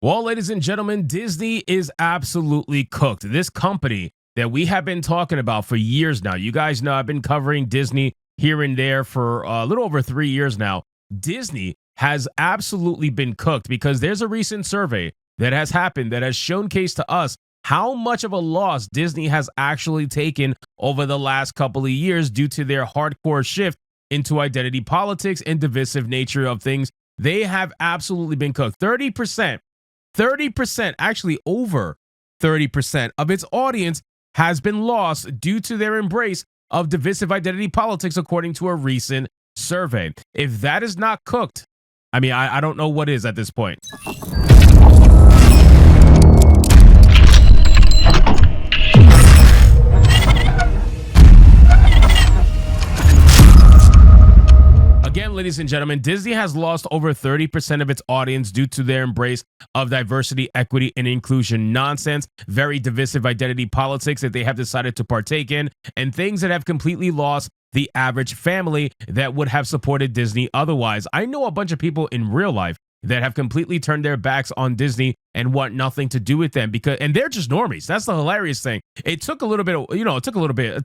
Well, ladies and gentlemen, Disney is absolutely cooked. This company that we have been talking about for years now. You guys know I've been covering Disney here and there for a little over 3 years now. Disney has absolutely been cooked because there's a recent survey that has happened that has showcased to us how much of a loss Disney has actually taken over the last couple of years due to their hardcore shift into identity politics and divisive nature of things. They have absolutely been cooked. 30%, actually over 30% of its audience has been lost due to their embrace of divisive identity politics, according to a recent survey. If that is not cooked, I mean, I don't know what is at this point. Again, ladies and gentlemen, Disney has lost over 30% of its audience due to their embrace of diversity, equity, and inclusion nonsense, very divisive identity politics that they have decided to partake in, and things that have completely lost the average family that would have supported Disney otherwise. I know a bunch of people in real life that have completely turned their backs on Disney and want nothing to do with them and they're just normies. That's the hilarious thing. It took a little bit, it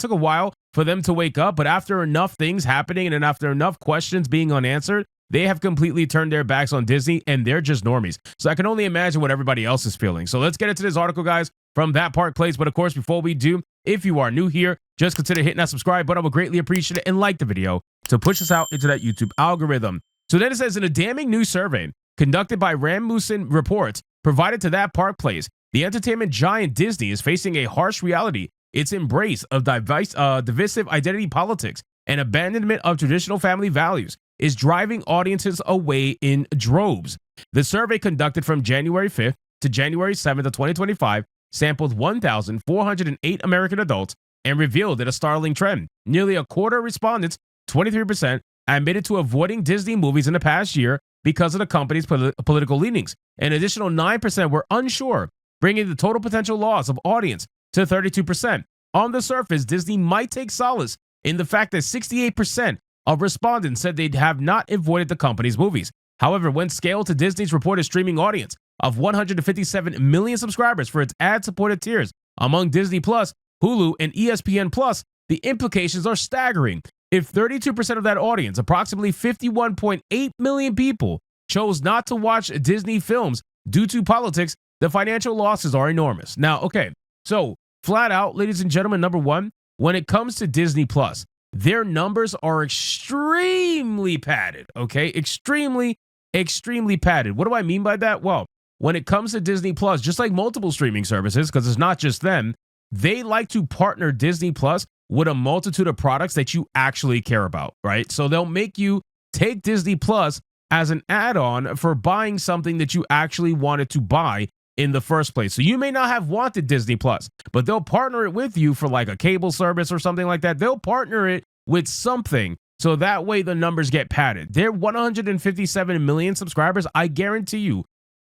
took a while for them to wake up, but after enough things happening and after enough questions being unanswered, they have completely turned their backs on Disney and they're just normies. So I can only imagine what everybody else is feeling. So let's get into this article, guys, from That Park Place. But of course, before we do, if you are new here, just consider hitting that subscribe button. I would greatly appreciate it, and like the video to push us out into that YouTube algorithm. So then it says, in a damning new survey conducted by Rasmussen Reports provided to That Park Place, the entertainment giant Disney is facing a harsh reality. Its embrace of divisive identity politics and abandonment of traditional family values is driving audiences away in droves. The survey, conducted from January 5th to January 7th of 2025, sampled 1,408 American adults and revealed a startling trend. Nearly a quarter of respondents, 23%, admitted to avoiding Disney movies in the past year because of the company's political leanings. An additional 9% were unsure, bringing the total potential loss of audience to 32%. On the surface, Disney might take solace in the fact that 68% of respondents said they have not avoided the company's movies. However, when scaled to Disney's reported streaming audience of 157 million subscribers for its ad-supported tiers among Disney Plus, Hulu, and ESPN Plus, the implications are staggering. If 32% of that audience, approximately 51.8 million people, chose not to watch Disney films due to politics, the financial losses are enormous. Now, okay, so flat out, ladies and gentlemen, number one, when it comes to Disney Plus, their numbers are extremely padded, okay? Extremely padded. What do I mean by that? Well, when it comes to Disney Plus, just like multiple streaming services, because it's not just them, they like to partner Disney Plus with a multitude of products that you actually care about, right? So they'll make you take Disney Plus as an add-on for buying something that you actually wanted to buy in the first place. So you may not have wanted Disney Plus, but they'll partner it with you for like a cable service or something like that. They'll partner it with something so that way the numbers get padded. They're 157 million subscribers. I guarantee you,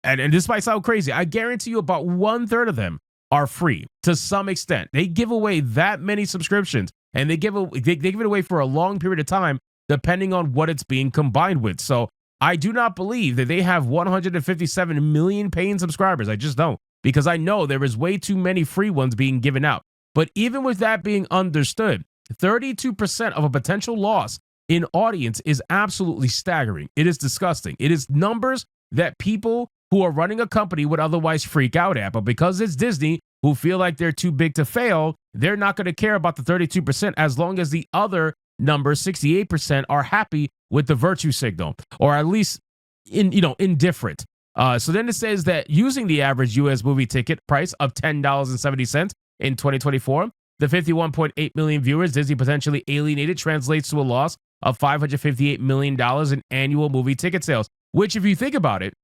and this might sound crazy, I guarantee you about 1/3 of them are free to some extent. They give away that many subscriptions, and they give it away for a long period of time, depending on what it's being combined with. So I do not believe that they have 157 million paying subscribers. I just don't, because I know there is way too many free ones being given out. But even with that being understood, 32% of a potential loss in audience is absolutely staggering. It is disgusting. It is numbers that people who are running a company would otherwise freak out at. But because it's Disney, who feel like they're too big to fail, they're not going to care about the 32% as long as the other number, 68%, are happy with the virtue signal, or at least indifferent. So then it says that using the average U.S. movie ticket price of $10.70 in 2024, the 51.8 million viewers Disney potentially alienated translates to a loss of $558 million in annual movie ticket sales, which if you think about it,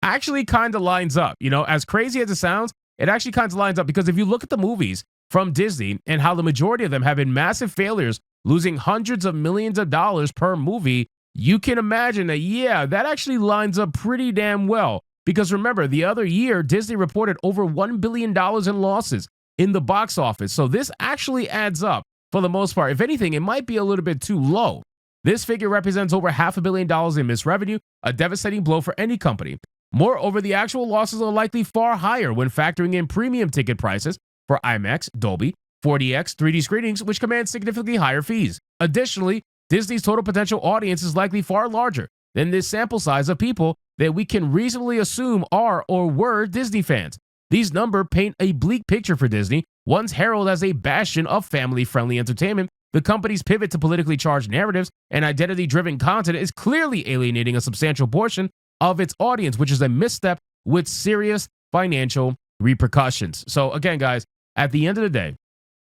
actually kind of lines up. As crazy as it sounds, it actually kind of lines up, because if you look at the movies from Disney and how the majority of them have been massive failures, losing hundreds of millions of dollars per movie, you can imagine that, yeah, that actually lines up pretty damn well. Because remember, the other year, Disney reported over $1 billion in losses in the box office. So this actually adds up for the most part. If anything, it might be a little bit too low. This figure represents over $500 million in missed revenue, a devastating blow for any company. Moreover, the actual losses are likely far higher when factoring in premium ticket prices for IMAX, Dolby, 4DX, 3D screenings, which command significantly higher fees. Additionally, Disney's total potential audience is likely far larger than this sample size of people that we can reasonably assume are or were Disney fans. These numbers paint a bleak picture for Disney, once heralded as a bastion of family-friendly entertainment. The company's pivot to politically charged narratives and identity-driven content is clearly alienating a substantial portion of its audience, which is a misstep with serious financial repercussions. So again, guys, at the end of the day,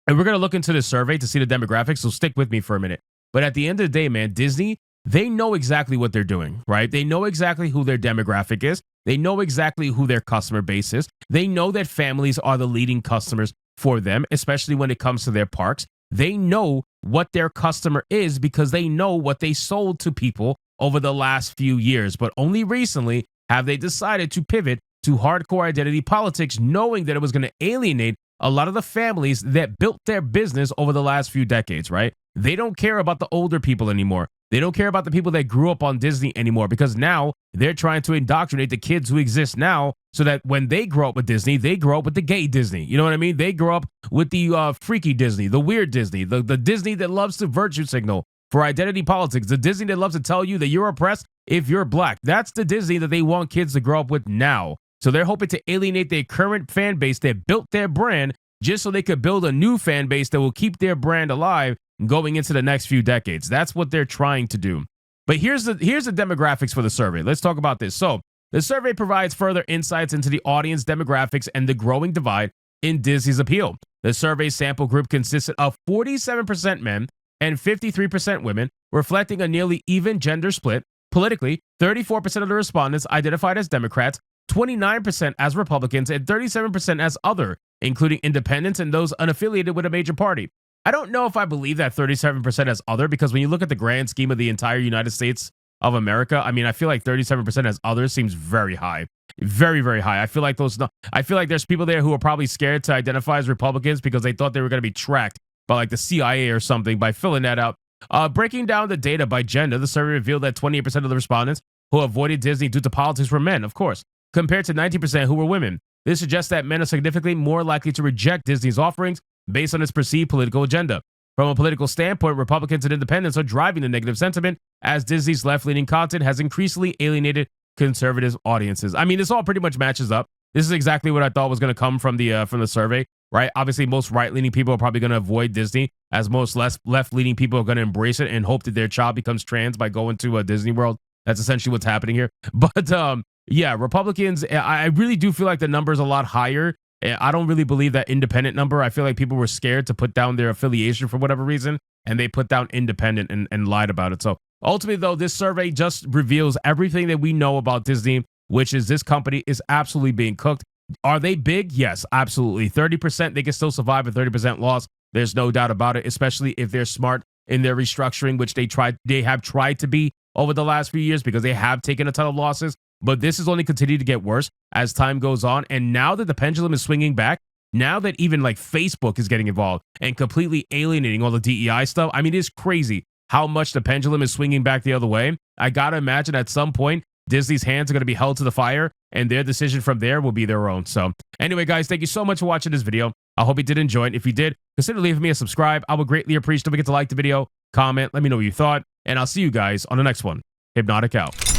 and we're going to look into this survey to see the demographics, so stick with me for a minute. But at the end of the day, man, Disney, they know exactly what they're doing, right? They know exactly who their demographic is. They know exactly who their customer base is. They know that families are the leading customers for them, especially when it comes to their parks. They know what their customer is because they know what they sold to people over the last few years. But only recently have they decided to pivot to hardcore identity politics, knowing that it was going to alienate a lot of the families that built their business over the last few decades, right? They don't care about the older people anymore. They don't care about the people that grew up on Disney anymore, because now they're trying to indoctrinate the kids who exist now so that when they grow up with Disney, they grow up with the gay Disney. You know what I mean? They grow up with the freaky Disney, the weird Disney, the Disney that loves to virtue signal for identity politics, the Disney that loves to tell you that you're oppressed if you're black. That's the Disney that they want kids to grow up with now. So they're hoping to alienate their current fan base that built their brand just so they could build a new fan base that will keep their brand alive going into the next few decades. That's what they're trying to do. But here's the demographics for the survey. Let's talk about this. So the survey provides further insights into the audience demographics and the growing divide in Disney's appeal. The survey sample group consisted of 47% men and 53% women, reflecting a nearly even gender split. Politically, 34% of the respondents identified as Democrats, 29% as Republicans, and 37% as other, including independents and those unaffiliated with a major party. I don't know if I believe that 37% as other, because when you look at the grand scheme of the entire United States of America, I mean, I feel like 37% as others seems very high. Very, very high. I feel like there's people there who are probably scared to identify as Republicans because they thought they were going to be tracked by like the CIA or something by filling that out. Breaking down the data by gender, the survey revealed that 28% of the respondents who avoided Disney due to politics were men, of course, compared to 19% who were women. This suggests that men are significantly more likely to reject Disney's offerings based on its perceived political agenda. From a political standpoint, Republicans and independents are driving the negative sentiment as Disney's left-leaning content has increasingly alienated conservative audiences. I mean, this all pretty much matches up. This is exactly what I thought was going to come from the survey, right? Obviously, most right-leaning people are probably going to avoid Disney, as most left-leaning people are going to embrace it and hope that their child becomes trans by going to a Disney World. That's essentially what's happening here. But yeah, Republicans, I really do feel like the number is a lot higher. I don't really believe that independent number. I feel like people were scared to put down their affiliation for whatever reason, and they put down independent and lied about it. So ultimately, though, this survey just reveals everything that we know about Disney, which is this company is absolutely being cooked. Are they big? Yes, absolutely. 30%, they can still survive a 30% loss. There's no doubt about it, especially if they're smart in their restructuring, which they have tried to be over the last few years, because they have taken a ton of losses. But this is only continued to get worse as time goes on. And now that the pendulum is swinging back, now that even like Facebook is getting involved and completely alienating all the DEI stuff, I mean, it's crazy how much the pendulum is swinging back the other way. I got to imagine at some point, Disney's hands are going to be held to the fire and their decision from there will be their own. So anyway, guys, thank you so much for watching this video. I hope you did enjoy it. If you did, consider leaving me a subscribe. I would greatly appreciate it. Don't forget to like the video, comment, let me know what you thought, and I'll see you guys on the next one. Hypnotic out.